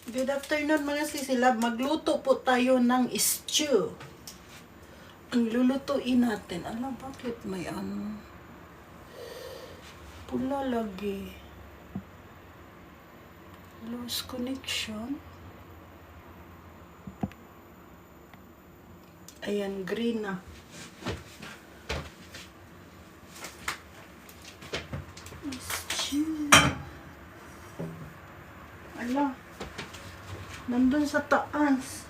Good afternoon mga sisilab. Magluto po tayo ng stew. Ang lulutuin natin. Alam, bakit may pula lagi? Lost connection. Ayan, green na. Stew. Ala. Nandun sa taas.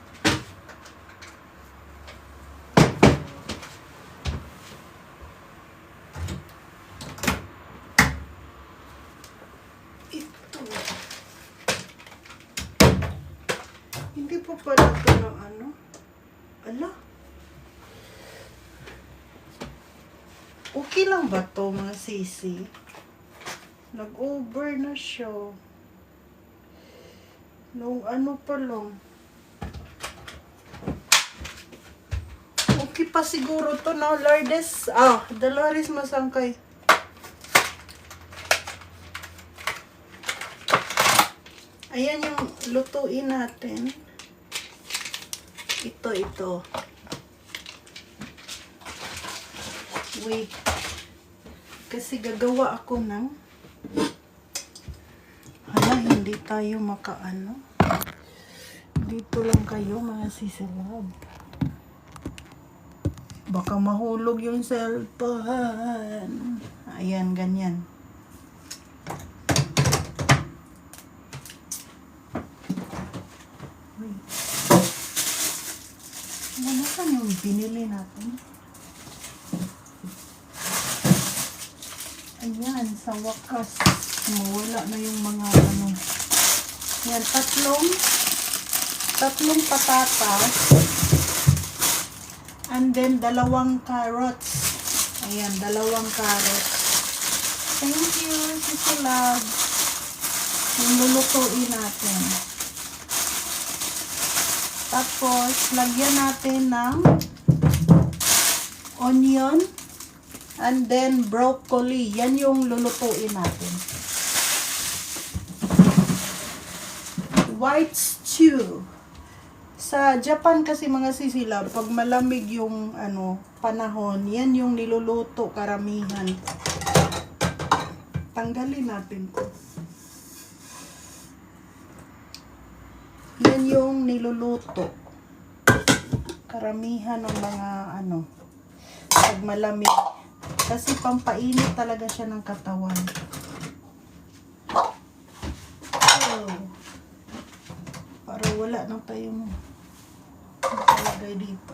Ito. Hindi po pala ito ng ano. Ala. Okay lang ba to mga sisi? Nag-over na siya. Nung ano pa lang. Okay pa siguro to na Lourdes. Dolores Masangkay. Ayan yung lutuin natin. Ito. Wait. Kasi gagawa ako ng hindi tayo makaano. Dito lang kayo mga sisilab. Baka mahulog yung cellphone. Ayan, ganyan. Wait. Ano saan yung binili natin? Ayan, sa wakas. Mawala na yung mga ano. Yan, tatlong patatas. And then, 2 carrots. Ayan, 2 carrots. Thank you, Sisi Love. Yung lulutuin natin. Tapos, lagyan natin ng onion. And then, broccoli. Yan yung lulutuin natin. White stew. Sa Japan kasi mga sisilab, pag malamig yung panahon, yan yung niluluto karamihan. Tanggalin natin ko. Yan yung niluluto. Karamihan ng mga pag malamig. Kasi pampainit talaga siya ng katawan. Para wala na tayong nakalagay dito.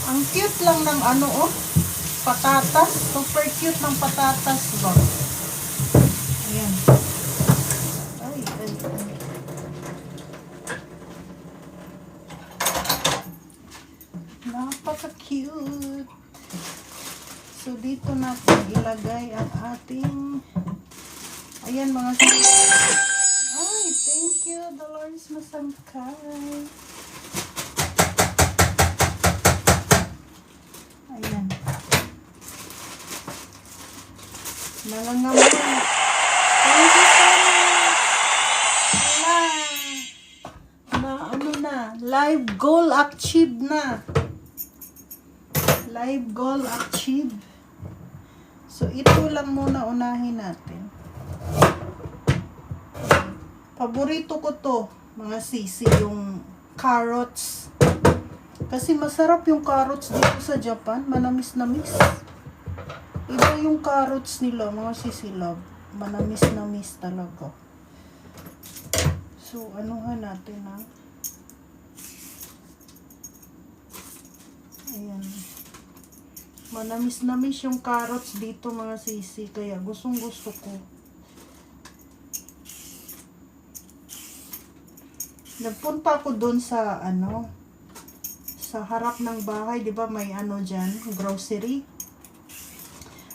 Ang cute lang ng patatas. Super cute ng patatas ba? Ayan. Ay. Napaka-cute. So, dito natin ilagay ang ating ayan mga ay, thank you, Dolores Masangkay. Ayan. Nalangaman. Thank you so much. Na, live goal achieved na. Live goal achieved. So, ito lang muna unahin natin. Paborito ko to, mga sisi, yung carrots. Kasi masarap yung carrots dito sa Japan. Manamis-namis. Iba yung carrots nila, mga sisilab. Manamis-namis talaga. So, anuhan natin ayan. Manamis-namis yung carrots dito mga sisi. Kaya gustong-gusto ko. Nagpunta ako doon sa sa harap ng bahay, 'di ba? May diyan, grocery.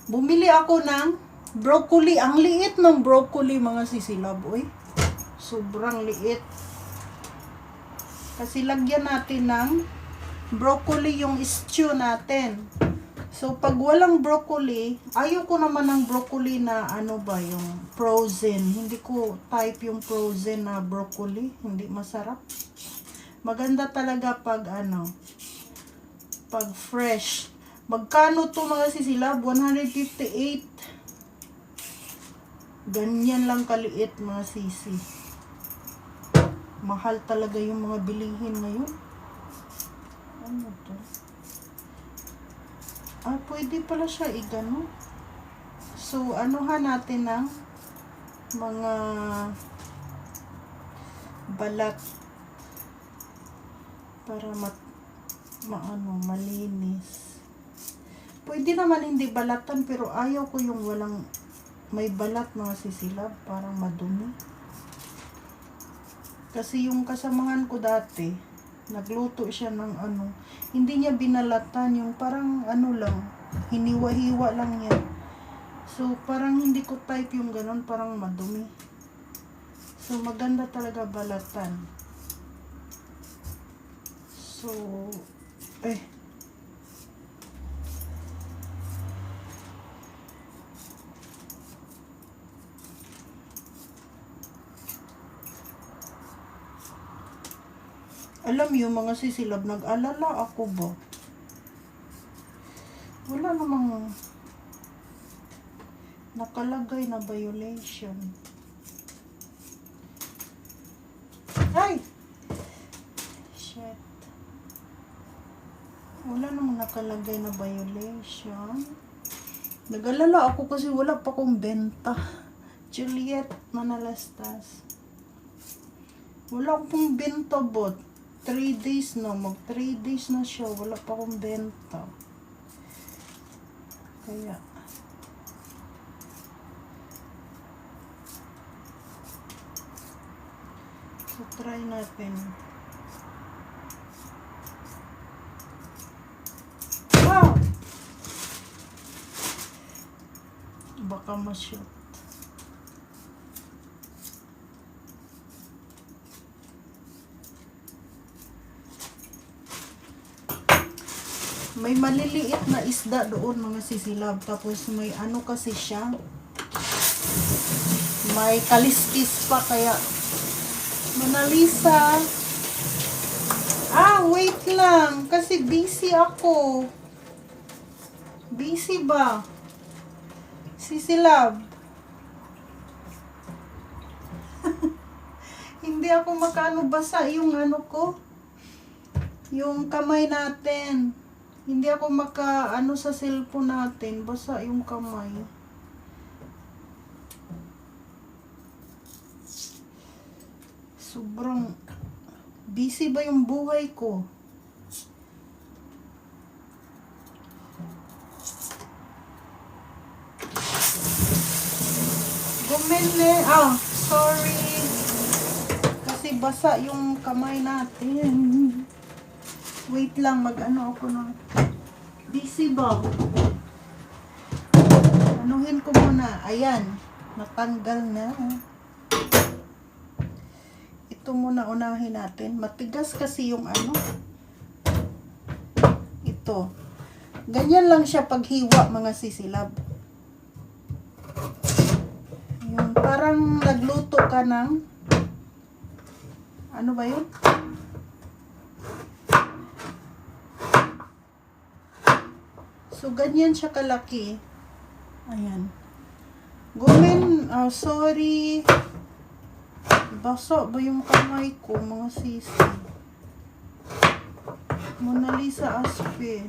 Bumili ako ng broccoli. Ang liit ng broccoli mga sisilab, oy. Sobrang liit. Kasi lagyan natin ng broccoli yung stew natin. So, pag walang broccoli, ayaw ko naman ng broccoli na ano ba, yung frozen. Hindi ko type yung frozen na broccoli. Hindi masarap. Maganda talaga pag ano, pag fresh. Magkano to mga sisilab? 158. Ganyan lang kaliit mga sisi. Mahal talaga yung mga bilihin ngayon. Ano to? Pwede pala siya igano. So, anuhan natin ng mga balat para malinis. Pwede naman hindi balatan, pero ayaw ko yung walang may balat mga sisilab, parang madumi. Kasi yung kasamahan ko dati, nagluto siya ng ano, hindi niya binalatan, yung parang ano lang, hiniwa-hiwa lang niya. So, parang hindi ko type yung ganon, parang madumi. So, maganda talaga balatan. So, alam yung mga sisilab, nag-alala ako ba? Wala namang nakalagay na violation. Ay! Shit. Wala namang nakalagay na violation. Nag-alala ako kasi wala pa akong benta. Juliet Manalastas. Wala akong benta bot. 3 days na. Mag 3 days na siya. Wala pa akong benta. Kaya. So, try natin. Wow! Baka ma-shoot. May maliliit na isda doon mga sisilab. Tapos may ano kasi siya. May kaliskis pa kaya. Mona Lisa. Wait lang. Kasi busy ako. Busy ba? Sisilab. Hindi ako makaano basa yung ano ko. Yung kamay natin. Hindi ako maka-ano sa cellphone natin. Basa yung kamay. Sobrang busy ba yung buhay ko? Gumele. Sorry. Kasi basa yung kamay natin. Wait lang, mag-ano ako ng busy ba? Anuhin ko muna. Ayan. Natanggal na. Ito muna unahin natin. Matigas kasi yung ano. Ito. Ganyan lang siya paghiwa mga sisilab. Yung parang nagluto ka ng ano ba yun? So, ganyan siya kalaki. Ayan. Sorry. Basa ba yung kamay ko, mga sisi? Mona Lisa Aspe.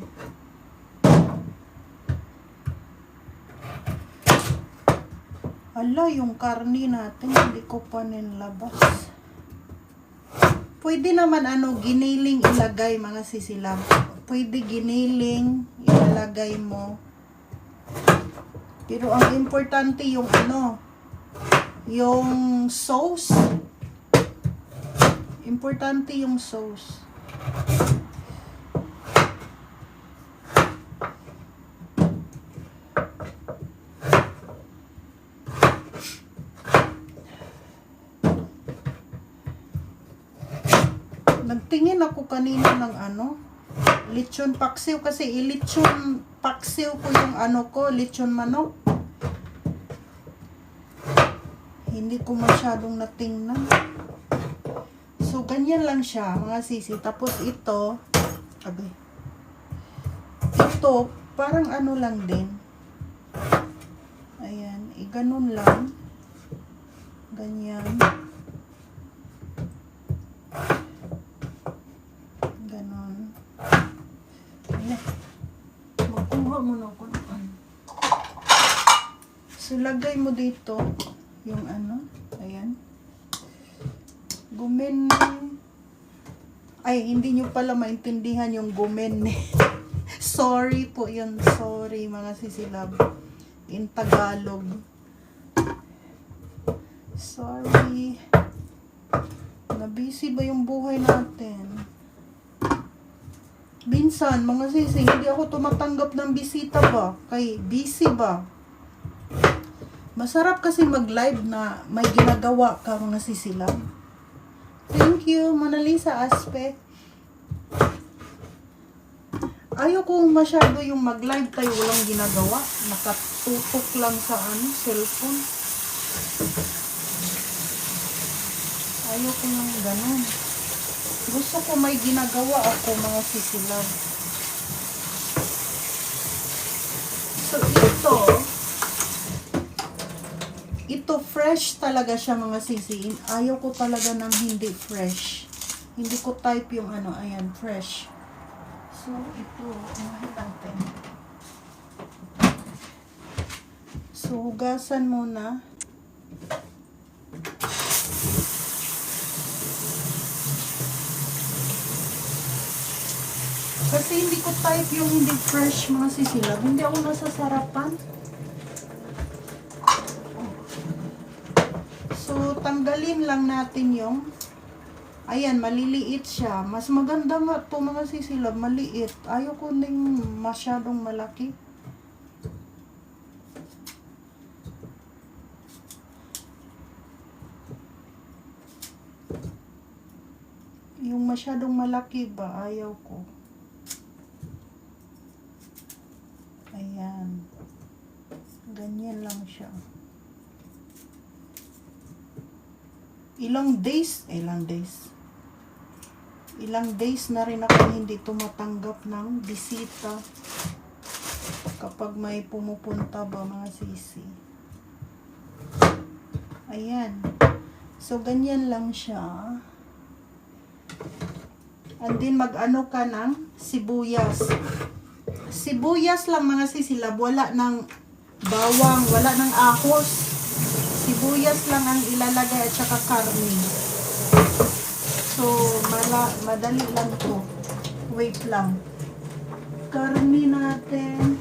Ala, yung karni natin, hindi ko pa nilabas. Pwede naman giniling ilagay mga sisilab. Pwede giniling ilalagay mo. Pero ang importante yung yung sauce. Importante yung sauce. Nagtingin ako kanina ng lechon paksiw kasi lechon paksiw ko yung ano ko, lechon manok. Hindi ko masyadong natingnan. So, ganyan lang siya, mga sisi. Tapos ito, ito, parang ano lang din. Ayan, ganun lang. Ganyan. Ganon. Ayan. Magkuha muna ako ng ano. So, lagay mo dito yung ano. Ayan. Gumen. Ay, hindi nyo pala maintindihan yung gumen. Sorry po yun. Sorry, mga sisilab. In Tagalog. Sorry. Nabisi ba yung buhay natin? Minsan, mga sisi, hindi ako tumatanggap ng bisita ba? Kay busy ba? Masarap kasi mag-live na may ginagawa ka, mga sisilab. Thank you, Mona Lisa Aspe. Ayaw ko masyado yung mag-live tayo walang ginagawa. Nakatutok lang sa cellphone. Ayaw ko yung ganun. Gusto ko may ginagawa ako, mga sisilab. So, ito fresh talaga siya, mga sisi. Ayaw ko talaga ng hindi fresh. Hindi ko type yung ano, ayan, fresh. So, ito, unahin natin. So, hugasan muna. Kasi hindi ko type yung hindi fresh, mga sisilab. Hindi ako nasasarapan. So, tanggalin lang natin yung, ayan, maliliit siya. Mas maganda nga to, mga sisilab, maliit. Ayaw ko ng masyadong malaki. Yung masyadong malaki ba, ayaw ko. Ayan. Ganyan lang siya. Ilang days na rin ako hindi tumatanggap ng bisita kapag may pumupunta ba, mga sisi. Ayan. So, ganyan lang siya. And then, mag-ano ka ng sibuyas. Sibuyas lang, mga sisilab. Wala ng bawang, wala ng ahos. Sibuyas lang ang ilalagay at saka karne. So, madali lang to. Wait lang. Karne natin.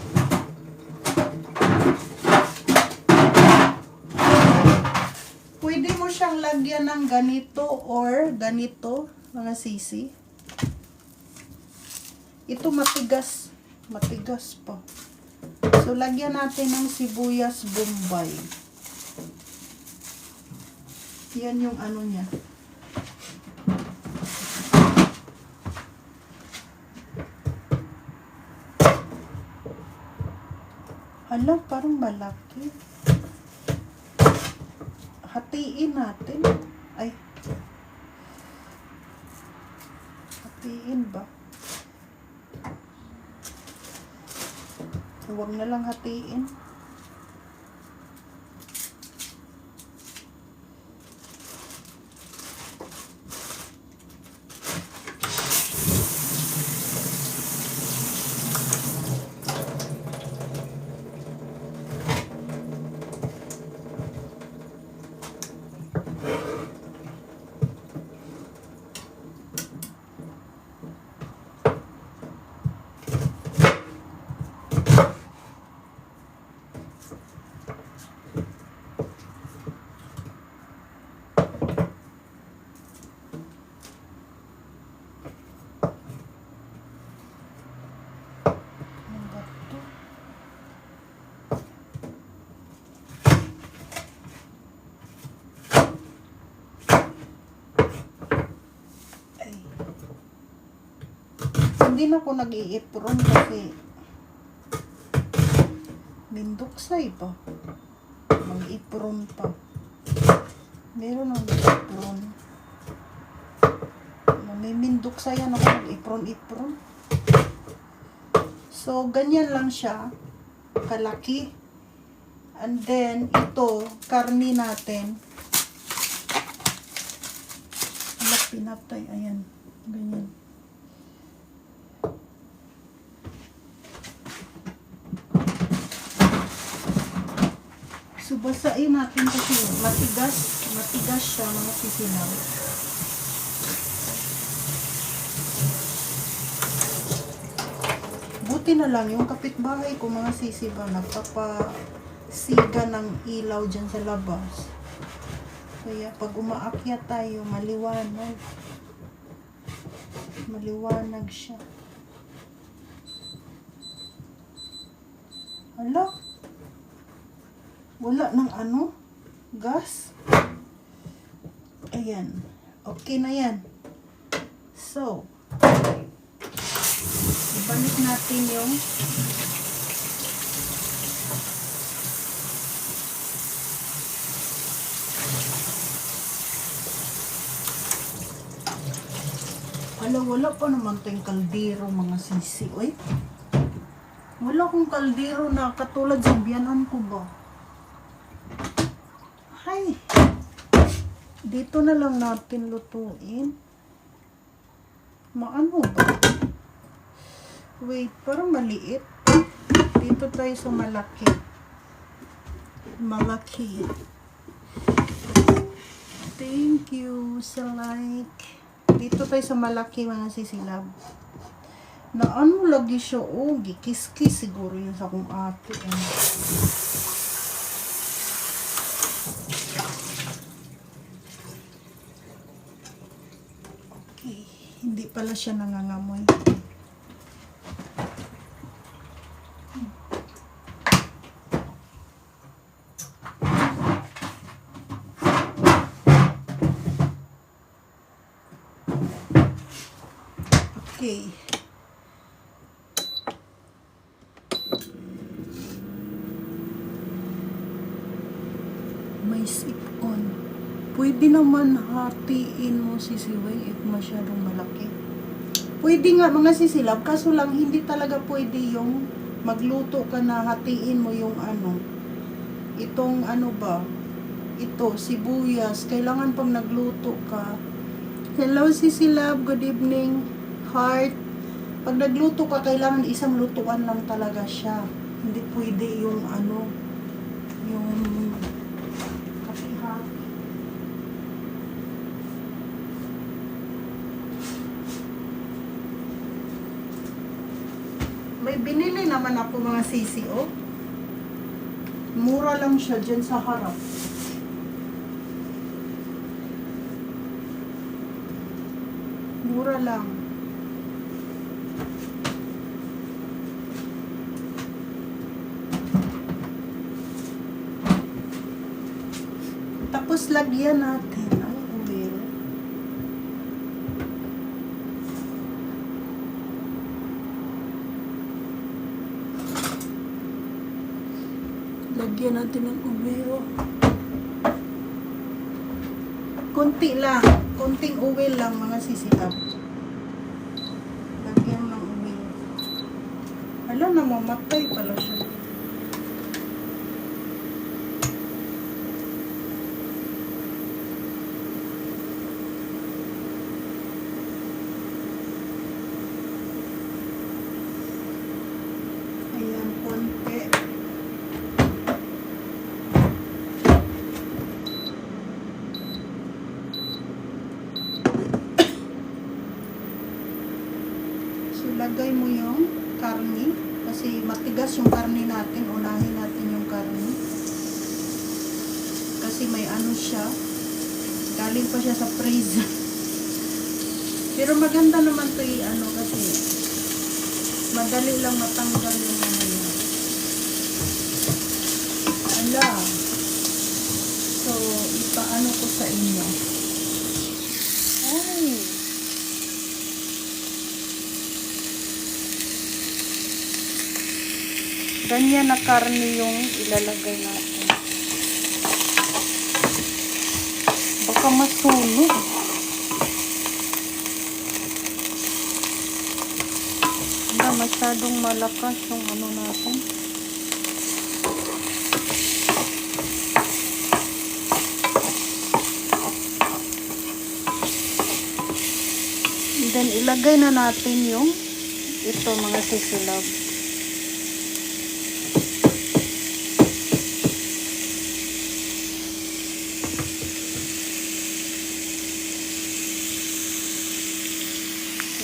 Pwede mo siyang lagyan ng ganito or ganito, mga sisi. Ito matigas. Matigas pa. So, lagyan natin ng sibuyas bombay. Yan yung ano niya. Hala, parang malaki. Hatiin natin. Ay. Hatiin ba? Huwag na lang hatiin. hindi na ako nag-i-apron kasi minduksay pa. Mag-apron pa. Meron ang apron. Mamiminduksayan ako mag-apron. So, ganyan lang siya. Kalaki. And then, ito, karni natin. Pinatay, ayan. Ganyan. So, basain natin kasi matigas siya, mga sisilaw. Buti na lang, yung kapitbahay ko, mga sisiba, nagpapasiga ng ilaw dyan sa labas. Kaya pag umaakyat tayo, maliwanag. Maliwanag siya. Hala? Wala ng ano? Gas? Ayan. Okay na yan. So, ibalik natin yung wala pa naman tayong kaldero, mga sisi. Uy, wala akong kaldero na katulad sa biyanan ko ba. Hay, dito na lang natin lutuin. Maano ba? Wait, parang maliit. Dito tayo sa malaki. Malaki. Thank you sa like. Dito tayo sa malaki, mga sisilab. Na ano lagi siya, oh, gikis-kis siguro yun sa kong ate. Okay, hindi pala siya nangangamoy. Okay. May sipon. Pwede naman hatiin mo sisiway if masyadong malaki. Pwede nga, mga sisilab, kaso lang hindi talaga pwede yung magluto ka na hatiin mo yung ano. Itong ano ba? Ito, sibuyas. Kailangan pang nagluto ka. Hello sisilab, good evening. Heart. Pag nagluto ka, kailangan isang lutuan lang talaga siya. Hindi pwede yung ano, yung kapihat. May binili naman ako, mga sisi, oh. Mura lang siya dyan sa harap. Mura lang. Tapos lagyan natin ang oil. Lagyan natin ng oil. Konti lang. Konting oil lang, mga sisikap. Lagyan ng oil. Hala, namamatay pala siya. Lagay mo yung karni kasi matigas yung karni natin. Unahin natin yung karni kasi may ano siya, galing pa siya sa freezer. Pero maganda naman to ano kasi madali lang matanggal yung ano yun. Ala, so ipaano ko sa inyo. Ay, Ganyan na karne yung ilalagay natin. Baka masunog. Wala, masyadong malakas yung ano natin. Then, ilagay na natin yung ito mga sisilab.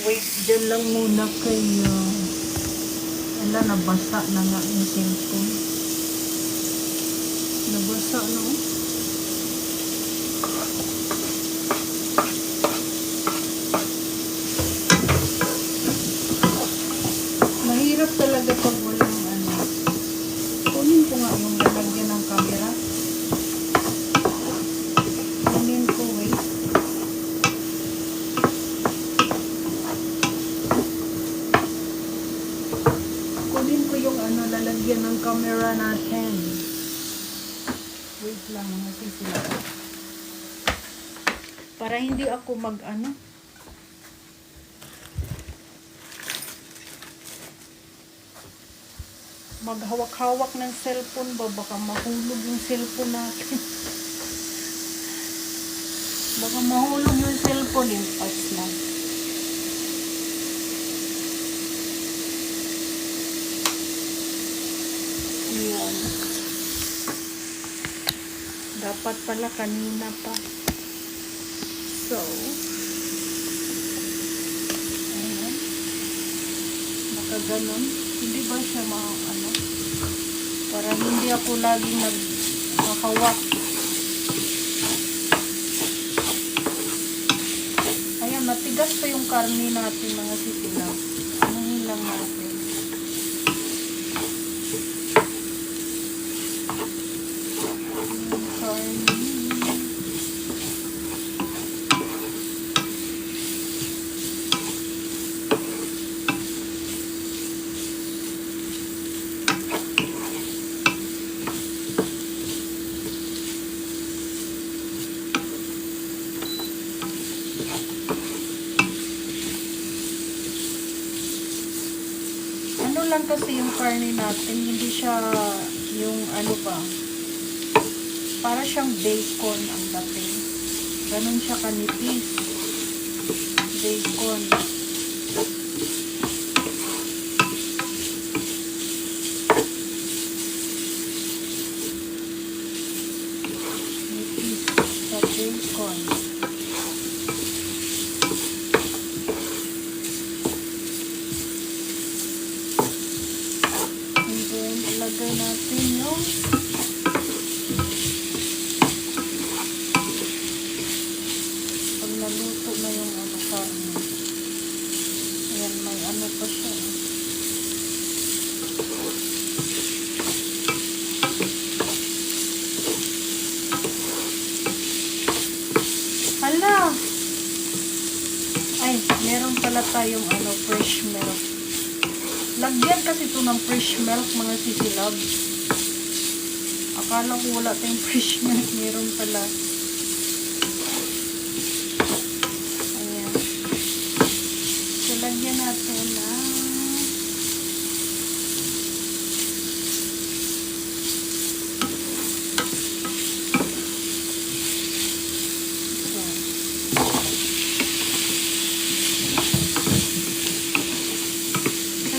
Wait, dyan lang muna kayo. Ala, nabasa na nga yung cellphone. Nabasa na. Mahirap talaga pag walang ano. Kunin ko nga yung lalagyan ng camera. Kunin ko, wait. Kunin ko yung ano, lalagyan ng camera natin. Wait lang, mga sisila. Para hindi ako mag-ano. Maghawak-hawak ng cellphone ba? Baka mahulog yung cellphone natin. Baka mahulog yung cellphone. Impact lang. Ayan. Dapat pala kanina pa. So, ayan. Nakaganon. Hindi ba siya ano? Para hindi ako laging maghawak. Ayan, matigas pa yung karne natin mga sisilaw. Anuhin lang natin. Yung karne. Ano lang kasi yung karne natin, hindi siya yung ano ba, para siyang bacon ang dating. Ganun siya kanipis. Bacon. Nipis sa bacon. Ilagay natin yung pag naluto na yung ano karne. Ayan, may ano pa siya. Hala! Ay, meron pala tayong ano, fresh milk. Lagyan kasi ito ng fresh milk, mga sisilab. Akala ko wala tayong fresh milk. Meron pala. Ayan. So, lagyan natin na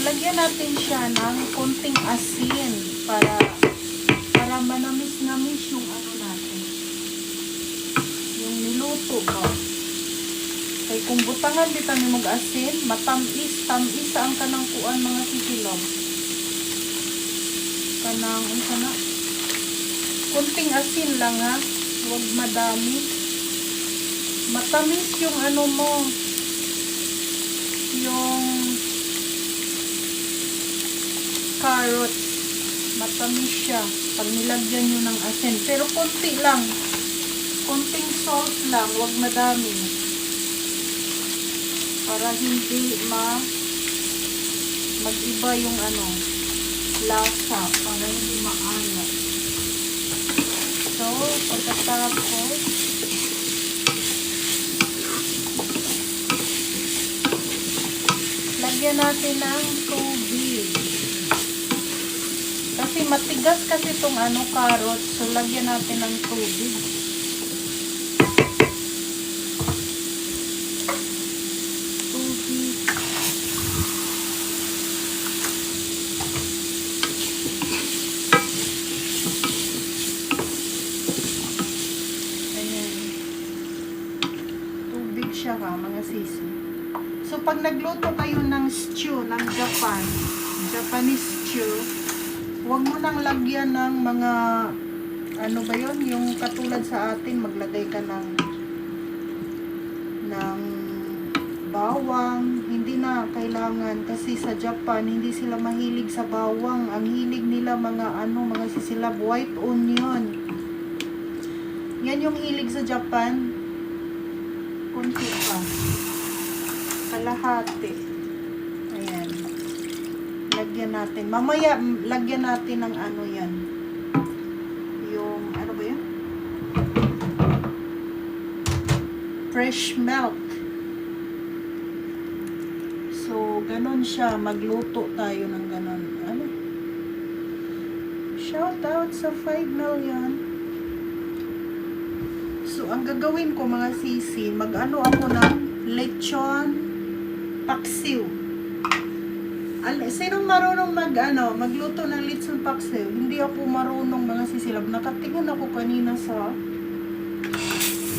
lagyan natin siya ng konting asin para manamis-namis yung ano natin. Yung niluto ba. Kaya kung butangan dito ni mag-asin, matamis ang kanang kuan mga sisilong. Kanang, ano na? Konting asin lang ha. Huwag madami. Matamis yung ano mo. Yung carrot, matamis siya pag nilagyan nyo ng asin, pero konti lang, konting salt lang, wag madami para hindi mag-iba yung ano, lasa para hindi maalat. So, pagkatapos, lagyan natin ng tubig. Kasi matigas kasi itong carrot. So, lagyan natin ng tubig. Tubig. Ayan. Tubig siya mga sisi. So, pag nagluto kayo ng stew, ng Japanese stew, huwag mo nang lagyan ng mga, yung katulad sa atin, maglagay ka ng bawang. Hindi na kailangan kasi sa Japan, hindi sila mahilig sa bawang. Ang hilig nila mga sisilab, white onion. Yan yung hilig sa Japan. Kunti pa. Kalahati. Ayan. Lagyan natin. Mamaya, lagyan natin ng yan. Yung, ba yun? Fresh milk. So, ganon siya. Magluto tayo ng ganon. Shout out sa 5 million. So, ang gagawin ko mga sisi, ako ng lechon paksiw. Sinong marunong magluto ng lechon paksiw? Hindi ako marunong mga sisilab. Nakatingin ako kanina sa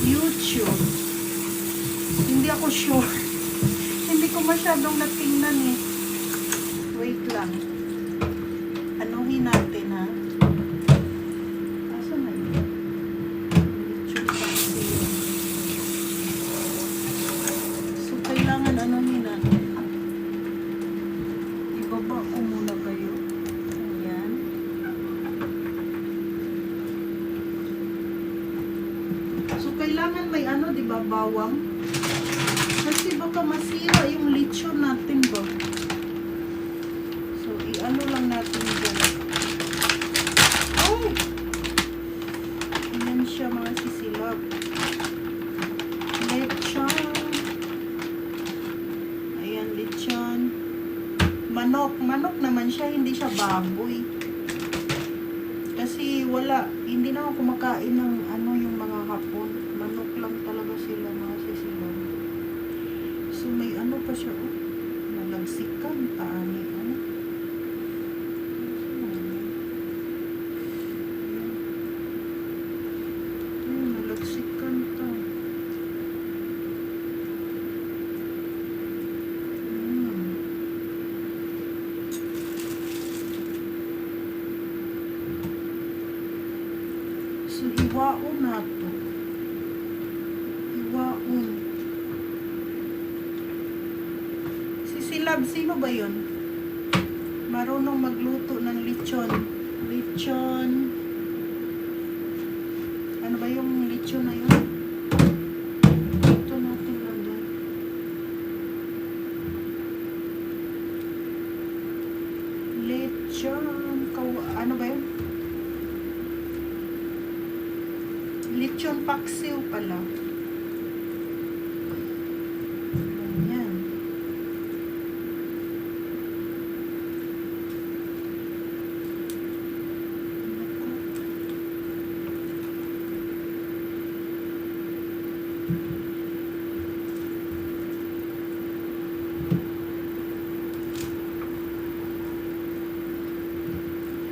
YouTube. Hindi ako sure. Hindi ko masyadong natingnan eh. Wait lang. Anuhin natin ha. Asan na yun? Lechon paksiw. So, kailangan anuhin natin. Ibaba ko muna kayo. Ayan. So, kailangan may diba, bawang? Kasi baka masira yung lechon natin ba? So, lang natin dyan. Ay! Ayan siya mga sisilab. Lechon. Ayan, lechon. Manok naman siya, hindi siya baboy. Kasi hindi na ako kumakain ng yung mga hapon. Manok lang talaga sila mga sisilaw. So may pa siya, nalagsikan, taani, nalagsikan to. So, hiwaon na to. Hiwaon. Sisilab, sino ba yun? Marunong magluto ng lechon. Lechon. Ano ba yung lechon na yun? Ito natin lang doon. Lechon. Ano ba yun? Lechon paksiw pala. Ayan.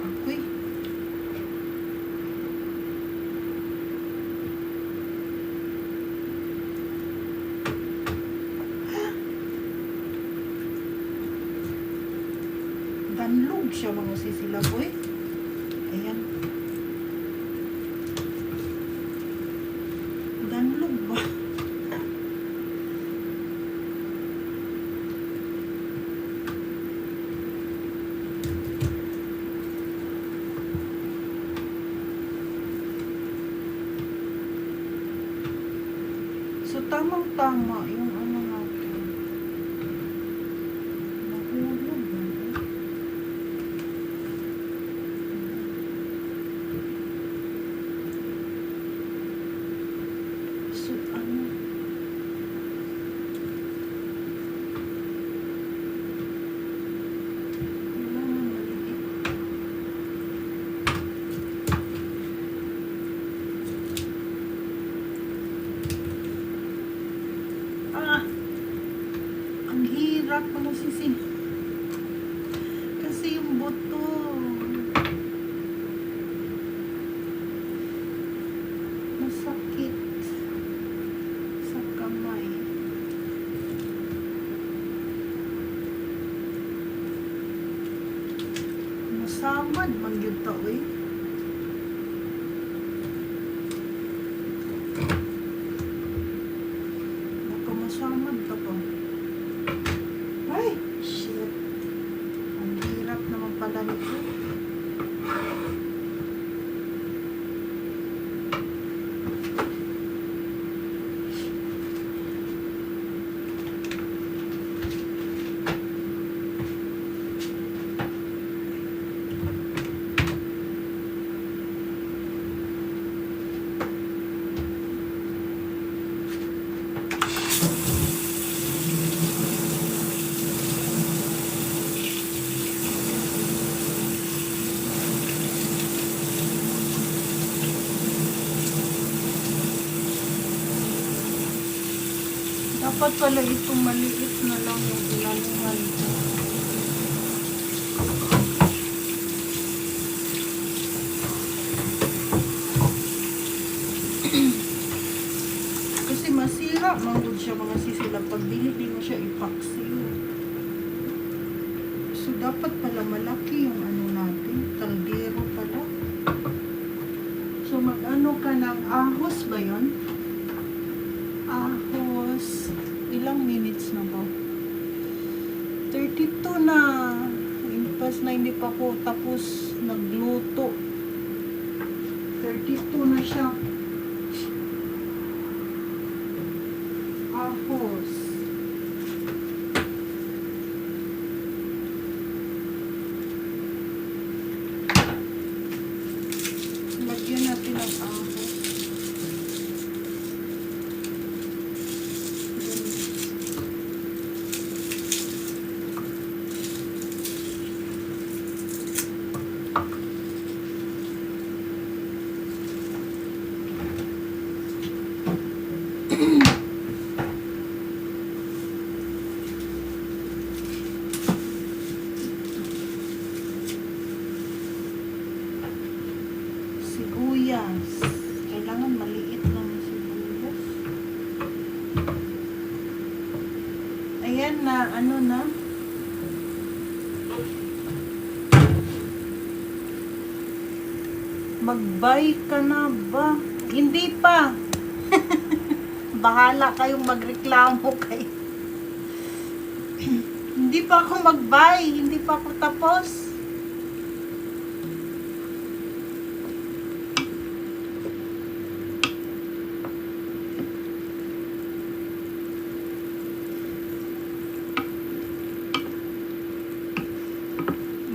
Ako'y danlog siya mga sisilaboy. Ayan. Danlog ba? So, tamang-tama yung natin. Nahulog ba? Masamad man yun to eh. Baka masamad ka pa. Ay, shit. Ang hirap naman pala nito. Dapat pala itong maliit na lang yung ilalingan ko. Kasi masira, manggod siya mga sisilang. Pag di mo siya ipaksiw. So, dapat pala malaki yung ano natin. Kaldero pala. So, mag-ano ka ng ahos ba yun? Ahos. Ilang minutes na ba? 32 na. Impas na hindi pa ko tapos nagluto. 32 na siya. Ahos. Lagyan natin ang ahos. Sibuyas. Kailangan maliit lang yung sibuyas. Ayan na, ano na. Mag-buy ka na ba? Hindi pa. Bahala kayong magreklamo kayo. Hindi pa ako mag-buy. Hindi pa ako tapos.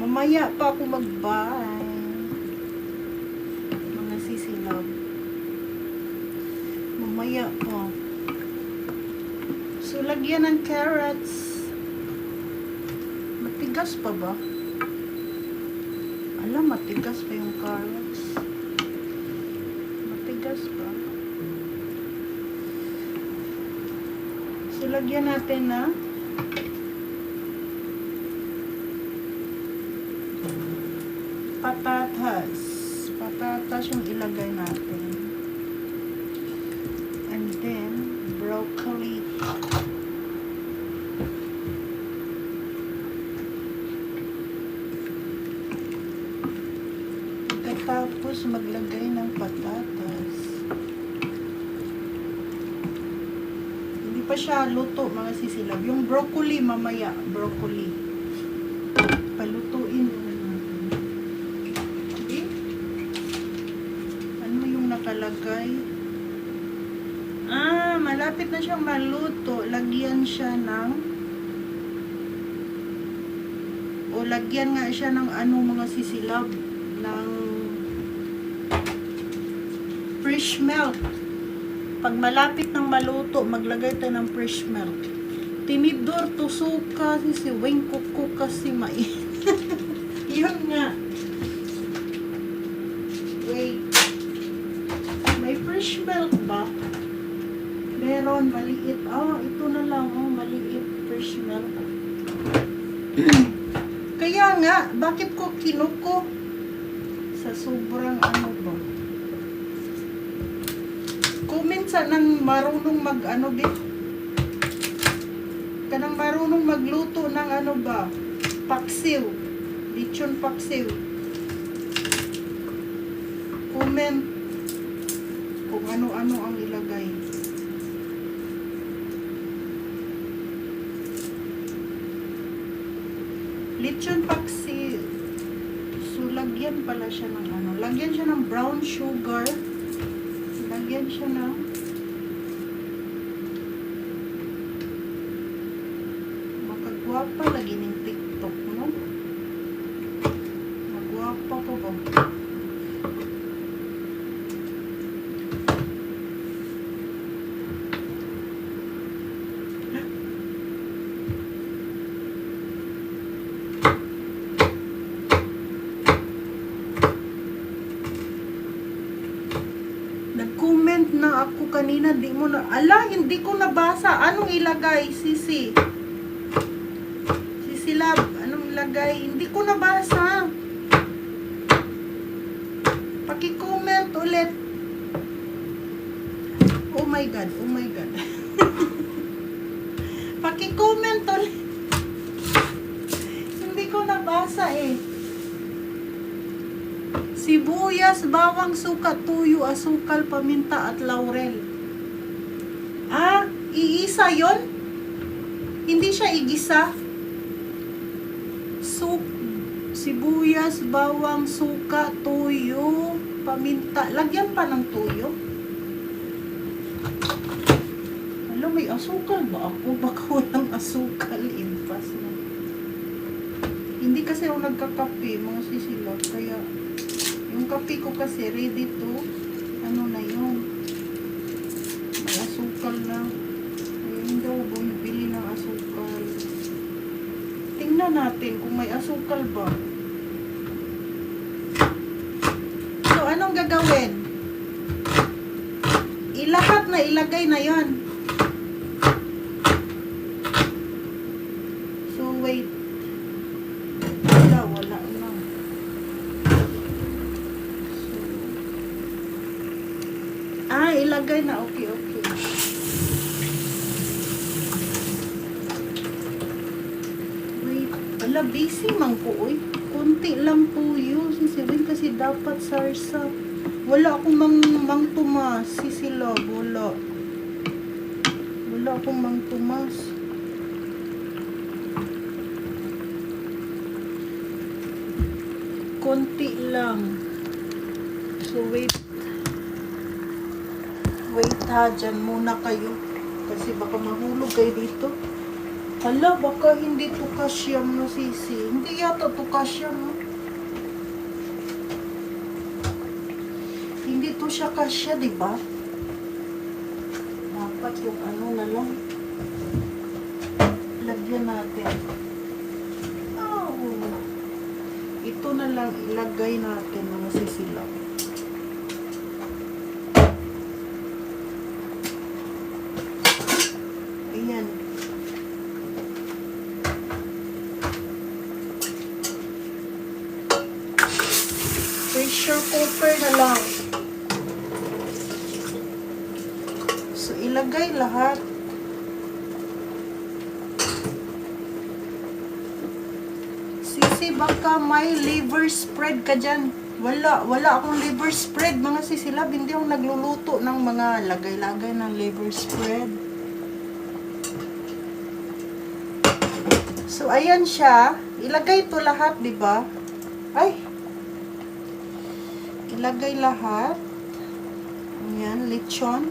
Mamaya pa ako mag-buy. Mga sisilab. Mamaya pa. So, lagyan ng carrots. Matigas pa ba? Alam, matigas pa yung carrots. Matigas pa. So, lagyan natin na patatas. Patatas yung ilagay natin. And then, broccoli. Pagkatapos maglagay ng patatas. Hindi pa siya luto, mga sisilab. Yung broccoli mamaya, broccoli. Palutuin muna natin. Okay? Ano yung nakalagay? Malapit na siyang maluto. Lagyan siya ng lagyan nga siya ng mga sisilab ng fresh milk. Pag malapit ng maluto, maglagay tayo ng fresh milk. Tinidor to suka si weng kuko kasi mai. Yun nga. Wait. May fresh milk ba? Meron, maliit. Ito na lang, maliit fresh milk. Kaya nga, bakit ko kinuko? Sa sobrang ano ba? Comment sa nang marunong kanang marunong magluto ng ano ba? Paksiw. Lechon paksiw. Paki-comment kung ano-ano ang ilagay. Lechon paksi. So, lagyan pala siya ng ano. Lagyan siya ng brown sugar. Lagyan siya ng makagwapa lagi ng TikTok, no? Magwapa ko ba? Nag-comment na ako kanina, di mo na, ala, hindi ko nabasa. Anong ilagay, Sisi? Sisi Love, anong ilagay? Hindi ko nabasa. Paki-comment ulit. Oh my God, oh my God. Paki-comment ulit. Hindi ko nabasa eh. Sibuyas, bawang, suka, tuyo, asukal, paminta, at laurel. Ah, iisa yon? Hindi siya igisa? Sibuyas, bawang, suka, tuyo, paminta. Lagyan pa ng tuyo. Alam, may asukal ba ako? Baka walang asukal. Impas na. Hindi kasi ako nagkakape, mga sisila. Kaya yung kape ko kasi ready to, ano na yun, may asukal na. Kaya hindi ako bumibili ng asukal. Tingnan natin kung may asukal ba. So, anong gagawin? Ilahat na ilagay na yon. So, wait. Wala na. Ilagay na. Okay. Wait. Wala, busy man ko, oy. Kunti lang po yun. Sisibin kasi dapat sarsa. Wala akong mang tumas. Sisila, wala. Wala akong mang tumas. Kunti lang. So, wait ha, dyan muna kayo. Kasi baka mahulog kayo dito. Hala, baka hindi to kasya mo, Sisi. Hindi yata to kasya mo. Hindi to siya kasya, diba? Dapat yung ano na lang. Lagyan natin. Oh. Ito na lang ilagay natin, mga sisilaw. Ayan. Pressure cooker na lang. So, ilagay lahat. Sisi, baka may liver spread ka dyan. Wala akong liver spread, mga sisilab. Hindi ako nagluluto ng mga lagay-lagay ng liver spread. So, ayan siya. Ilagay ito lahat, di ba? Ay! Ilagay lahat. Ayan, lechon.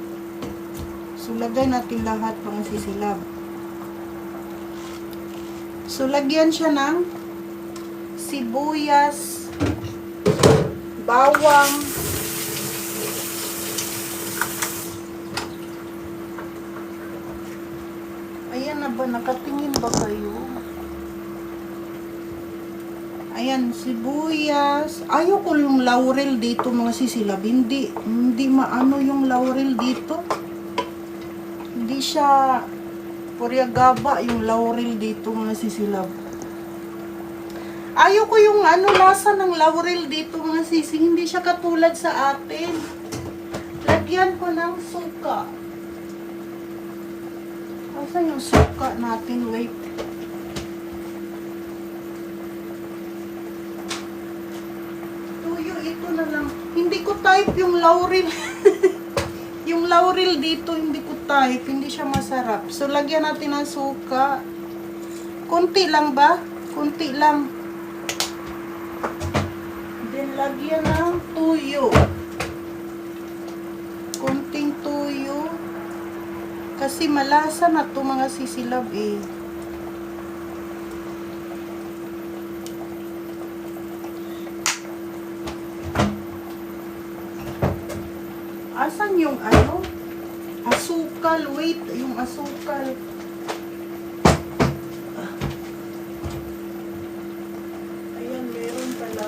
So, lagay natin lahat, mga sisilab. So, lagyan siya ng sibuyas, bawang, ayan na ba? Nakatingin ba kayo? Ayan, sibuyas. Ayoko yung laurel dito, mga sisilab. Hindi maano yung laurel dito. Hindi siya puriagaba yung laurel dito, mga sisilab. Ayoko yung lasa ng laurel dito, mga sisi. Hindi siya katulad sa atin. Lagyan ko ng suka. Asan yung suka natin? Wait. Tuyo ito. Ito na lang. Hindi ko type yung laurel. Yung laurel dito, hindi ko type. Hindi siya masarap. So, lagyan natin ng suka. Kunti lang ba? Kunti lang. Then, lagyan ng tuyo. Kunting tuyo. Kasi malasa na to mga sisilab eh. Asan yung ano? Asukal. Wait, yung asukal. Ayan, meron pala.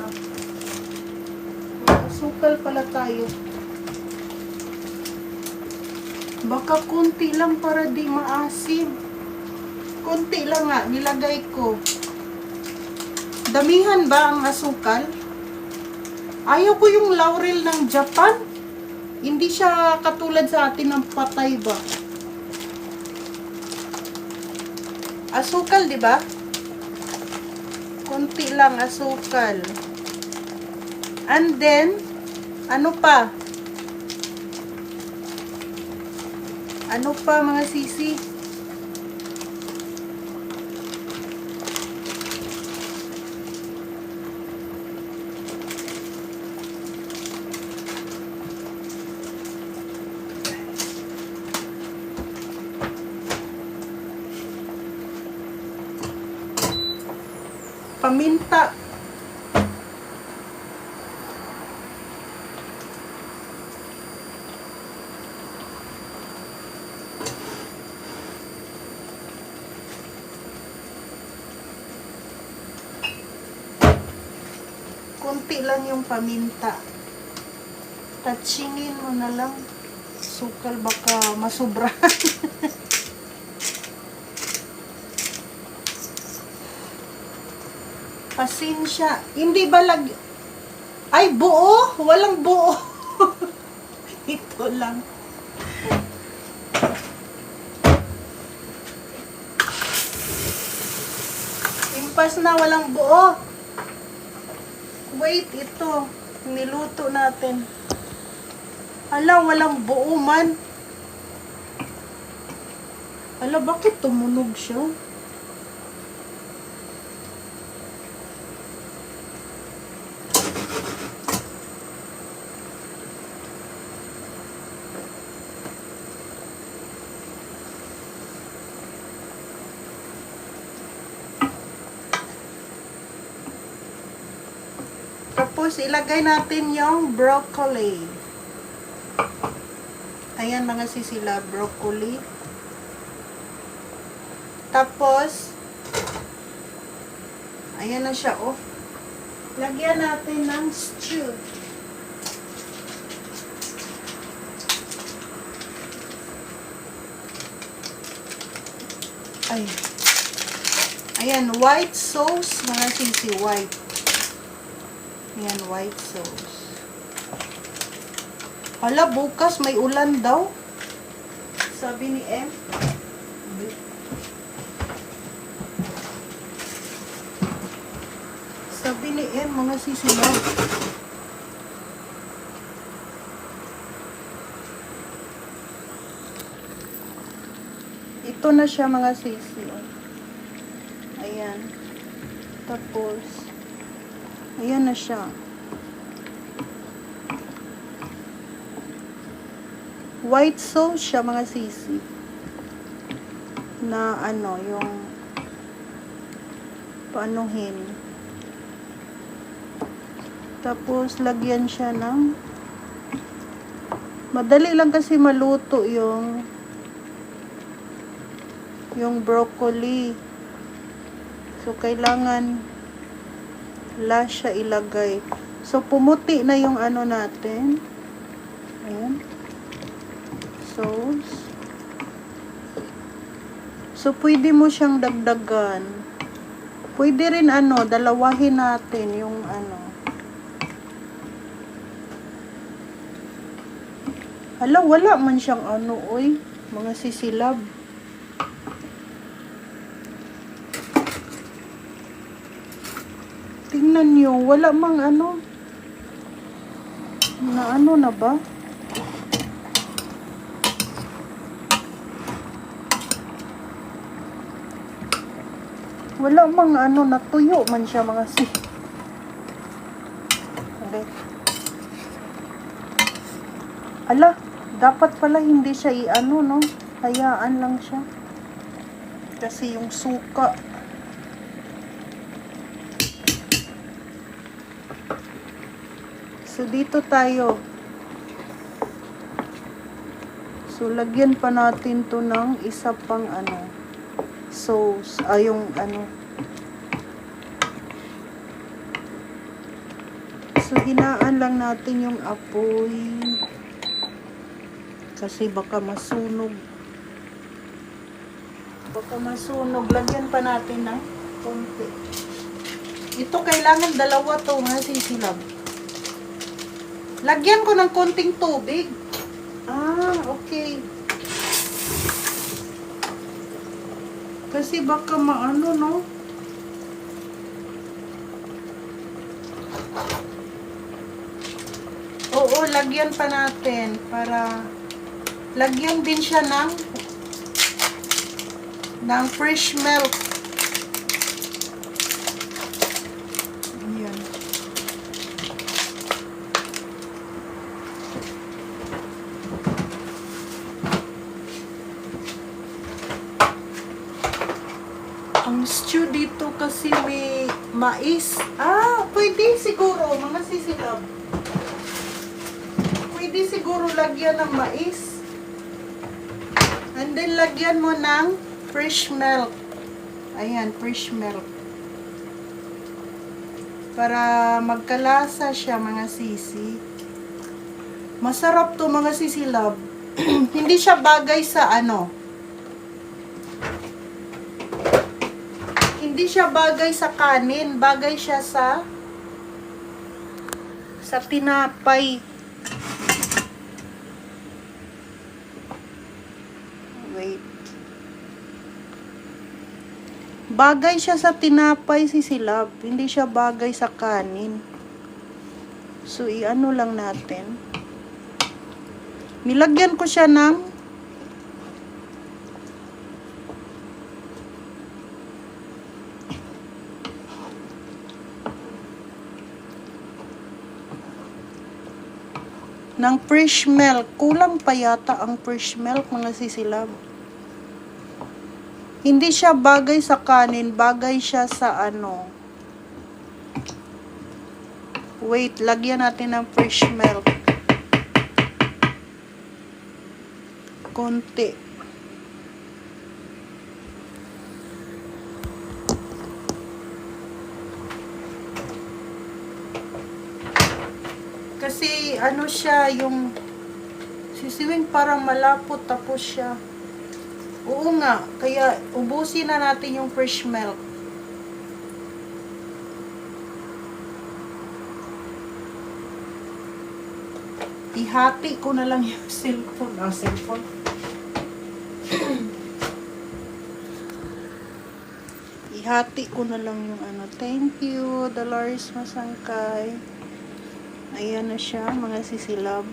May asukal pala tayo. Baka kunti lang para di maasim. Kunti lang nga, nilagay ko. Damihan ba ang asukal? Ayaw ko yung laurel ng Japan. Hindi siya katulad sa atin ng patay ba? Asukal, di ba? Kunti lang asukal. And then, ano pa? Ano pa mga sisi? Paminta. Kunti lang yung paminta. Tatsingin mo na lang. Sukal baka masubra. Pasensya. Hindi ba Ay, buo? Walang buo. Ito lang. Impas na walang buo. Wait, ito. Niluto natin. Hala, walang buo man. Hala, bakit tumunog siya? Tapos, ilagay natin yung broccoli. Ayan mga sisila, broccoli. Tapos, ayan na siya, oh. Lagyan natin ng stew. Ay. Ayan, white sauce, mga sisi, white. Ayan, white sauce. Hala, bukas may ulan daw. Sabi ni M. Sabi ni M, mga sisilaw. Ito na siya mga sisi. Ayan. Tapos, ayan na siya. White sauce siya mga sisi. Na ano, yung paanuhin. Tapos, lagyan siya ng madali lang kasi maluto yung broccoli. So, kailangan last siya ilagay. So, pumuti na yung ano natin. Ayan. Sauce. So, pwede mo siyang dagdagan. Pwede rin ano, dalawahin natin yung ano. Hala, wala man siyang ano, oy. Mga sisilab. Tingnan nyo, wala mang ano. Maano na ba? Wala mang ano, natuyo man siya mga Okay. Ala, dapat pala hindi siya i-ano, no? Hayaan lang siya. Kasi yung suka. So, dito tayo. So, lagyan pa natin to ng isa pang ano, sauce. Yung ano. So, hinaan lang natin yung apoy. Kasi baka masunog. Lagyan pa natin ng konti. Ito kailangan dalawa to, ha, sisilab. Lagyan ko ng konting tubig. Okay. Kasi baka maano, no? Oo, lagyan pa natin para lagyan din siya ng fresh milk. Ayan. Ang stew dito kasi may mais. Pwede siguro, mga sisilab. Pwede siguro lagyan ng mais. And then, lagyan mo ng fresh milk. Ayan, fresh milk. Para magkalasa siya, mga sisi. Masarap to, mga sisilab. Hindi siya bagay sa ano. Hindi siya bagay sa kanin. Bagay siya sa tinapay. Wait. Bagay siya sa tinapay, sisilab. Hindi siya bagay sa kanin. So, i-ano lang natin. Nilagyan ko siya ng fresh milk. Kulang pa yata ang fresh milk, mga sisilab. Hindi siya bagay sa kanin, bagay siya sa ano. Wait, lagyan natin ng fresh milk. Konti. Kasi ano siya, yung sisiwing parang malapot tapos siya. Oo nga, kaya ubusin na natin yung fresh milk. Ihati ko na lang yung cellphone. Cellphone. Ihati ko na lang yung ano. Thank you, Dolores Masangkay. Ayan na siya, mga sisilab.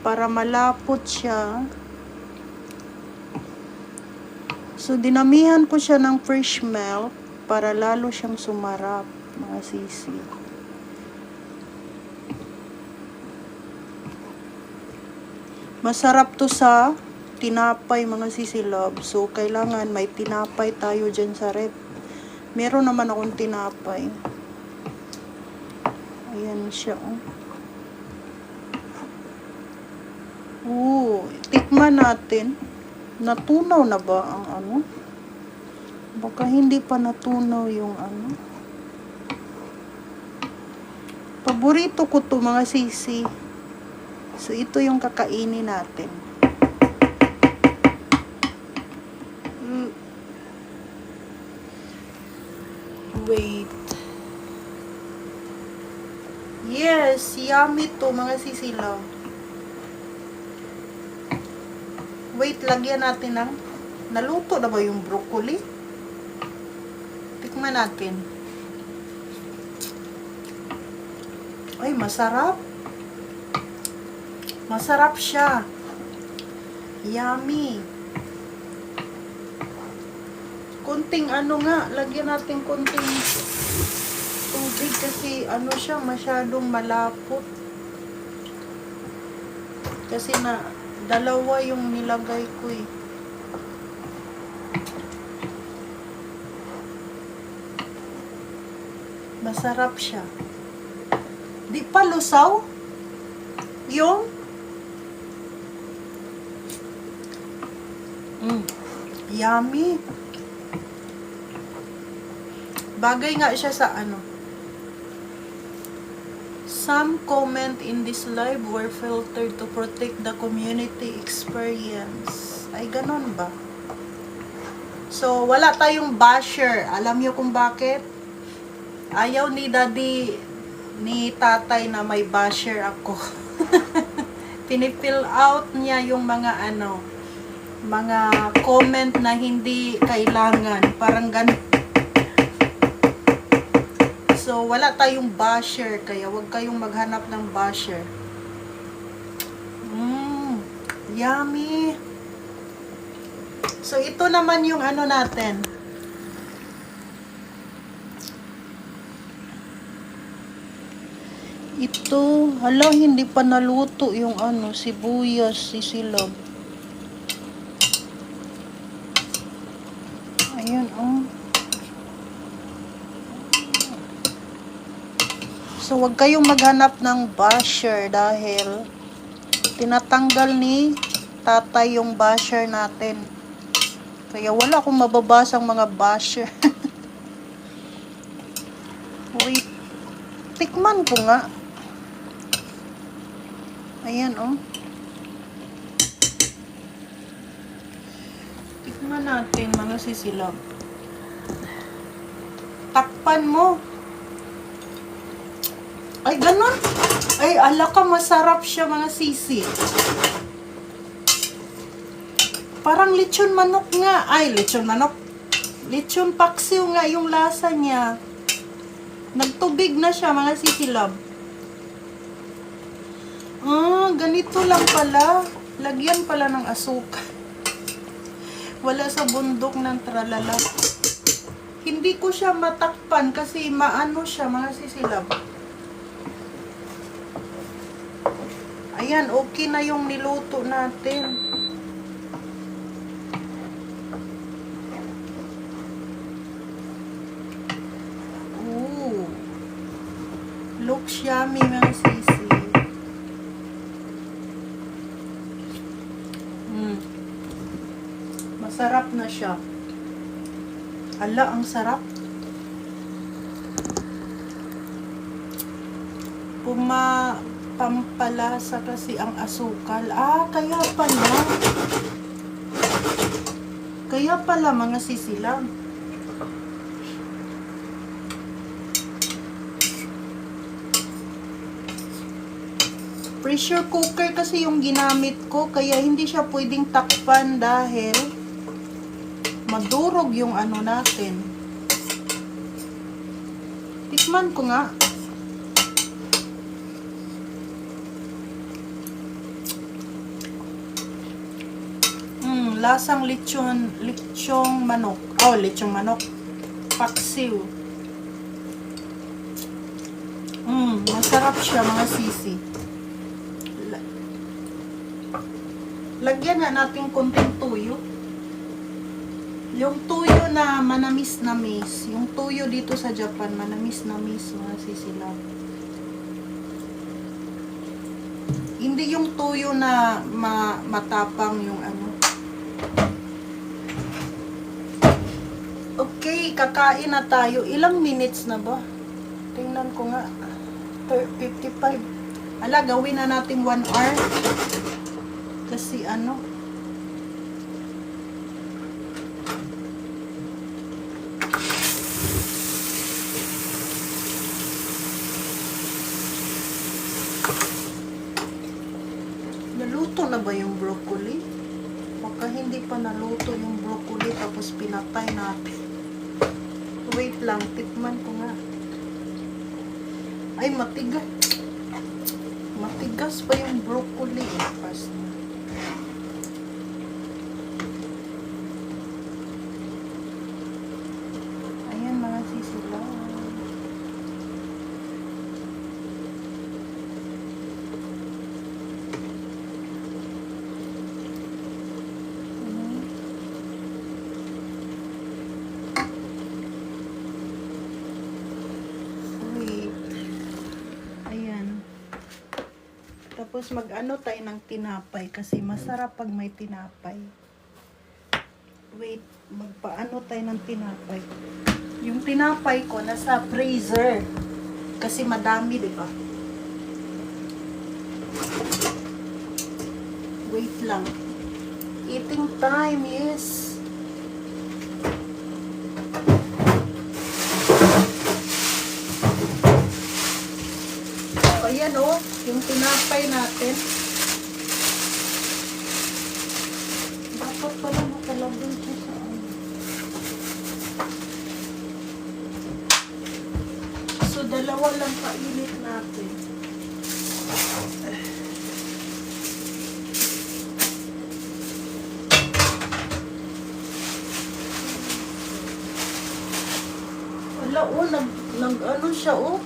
Para malapot siya. So, dinamihan ko siya ng fresh milk para lalo siyang sumarap, mga sisi. Masarap to sa tinapay, mga sisilab. So, kailangan may tinapay tayo dyan sa rep. Meron naman akong tinapay. Ayan siya, tikman natin. Natunaw na ba ang ano? Baka hindi pa natunaw yung ano. Paborito ko to, mga sisi. So, ito yung kakainin natin. Wait. Yes, yummy to, mga sisilaw. Wait, lagyan natin ng naluto na ba yung broccoli? Tikman natin. Ay, masarap. Masarap siya. Yummy. Kunting ano nga, lagyan natin kunting tubig kasi ano siya, masyadong malapot. Kasi na, dalawa yung nilagay ko eh. Masarap siya. Di pa lusaw? Yung? Yummy. Bagay nga siya sa ano. Some comment in this live were filtered to protect the community experience. Ay, ganon ba? So, wala tayong basher. Alam niyo kung bakit? Ayaw ni daddy, ni tatay na may basher ako. Pinifill out niya yung mga ano, mga comment na hindi kailangan. Parang ganun. So, wala tayong basher, kaya wag kayong maghanap ng basher. Yummy. So, ito naman yung ano natin. Ito, hala, hindi pa naluto yung ano, sibuyas, sisilog. Ayan, oh. So, wag kayong maghanap ng basher dahil tinatanggal ni tatay yung basher natin. Kaya wala akong mababasang mga basher. Wait, tikman ko nga. Ayan, oh. Tikman natin, mga sisilab. Takpan mo. Ay, ganun. Ay, ala ka, masarap siya, mga sisi. Parang lechon manok nga. Ay, lechon manok. Lechon paksiw nga yung lasa niya. Nagtubig na siya, mga sisilab. Ganito lang pala. Lagyan pala ng asukal. Wala sa bundok ng tralala. Hindi ko siya matakpan kasi maano siya, mga sisilab. Ayan, okay na yung niluto natin. Ooh. Looks yummy, mga sisi. Masarap na siya. Ala, ang sarap. Pampalasa kasi ang asukal. Kaya pala. Kaya pala, mga sisilang. Pressure cooker kasi yung ginamit ko, kaya hindi siya pwedeng takpan dahil madurog yung ano natin. Tikman ko nga. Lasang lechong manok. Lechong manok. Paksiw. Masarap siya, mga sisi. Lagyan na natin konting tuyo. Yung tuyo na manamis-namis. Yung tuyo dito sa Japan, manamis-namis, mga sisilab. Hindi yung tuyo na matapang yung ano. Okay, kakain na tayo. Ilang minutes na ba? Tingnan ko nga. 55. Ala, gawin na natin 1 hour. Kasi ano, naluto na ba yung broccoli? Baka hindi pa naluto yung broccoli tapos pinatay natin. Wait lang, tikman ko nga. Ay, Matigas pa yung broccoli eh. Pasta. Ayan mga sisilaw. Tapos mag-ano tayo ng tinapay kasi masarap pag may tinapay. Wait, magpaano tayo ng tinapay. Yung tinapay ko nasa freezer kasi madami, di ba? Wait lang. Eating time, yes. Ayan o, yung tinapay natin. Dapat pala makalagay siya sa ano. So, dalawa lang kainit natin. Wala o, ano siya o.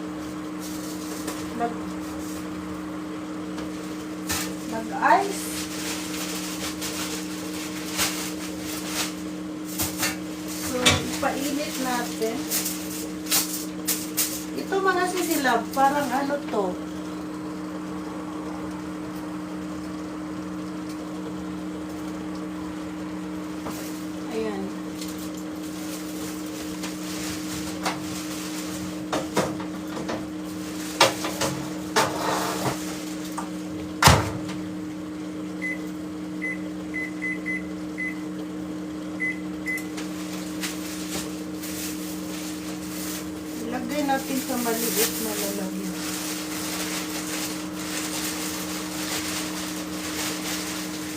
Nag-ice. So, ipainit natin. Ito mga sisilab, parang ano to. Ayan. Lagay natin sa maliit na lalagyan.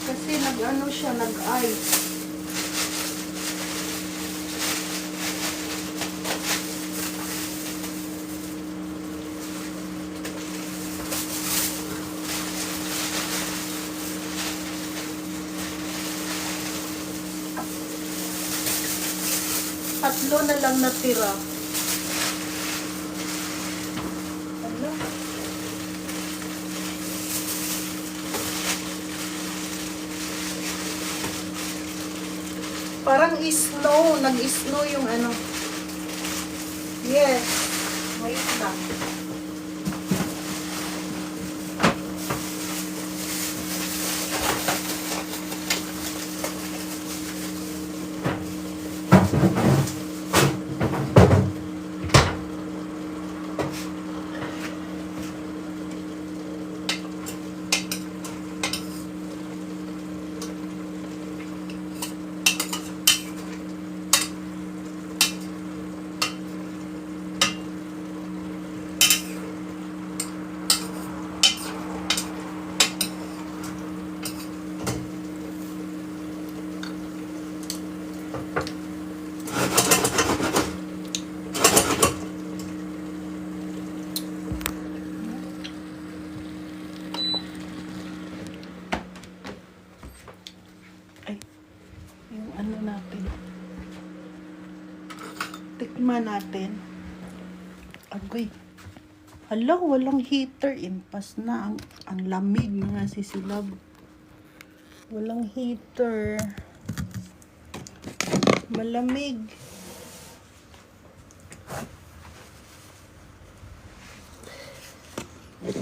Kasi nag-ano siya, nag-ice. Tatlo na lang natira. Parang snow, nag-snow yung ano. Yes. Wait lang. Tikman natin. Agoy. Hala, walang heater. Impas na. Ang lamig mga sisilab. Walang heater. Malamig.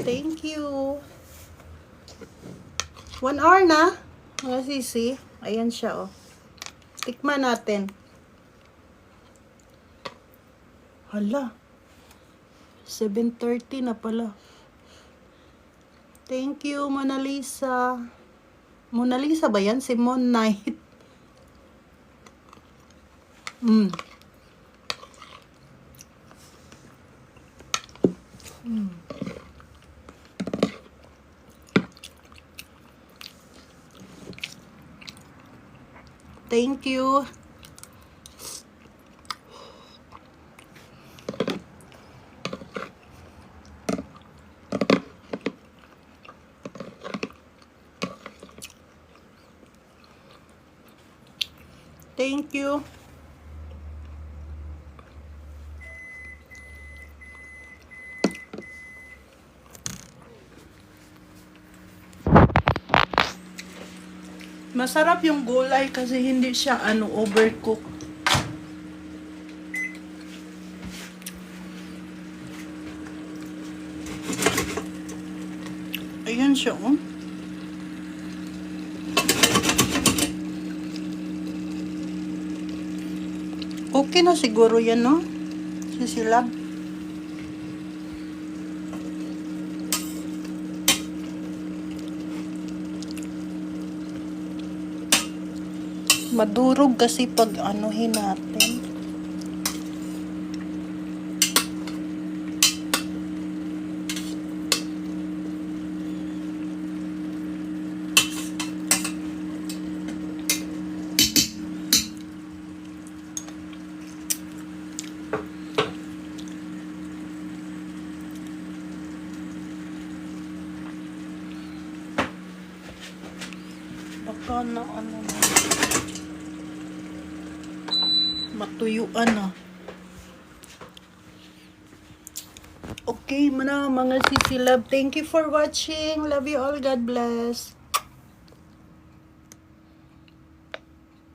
Thank you. 1 hour na. Mga sisi. Ayan siya, oh. Tikman natin. Hala. 7:30 na pala. Thank you, Mona Lisa. Mona Lisa ba yan? Si Moon Knight. Thank you. Thank you. Masarap yung gulay kasi hindi siya overcook. Ayan siya, oh. Okay na siguro yan, no? Sisilab. Madurog kasi pag anuhin natin. Baka na matuyuan na. Okay, mga sisilab. Thank you for watching. Love you all. God bless.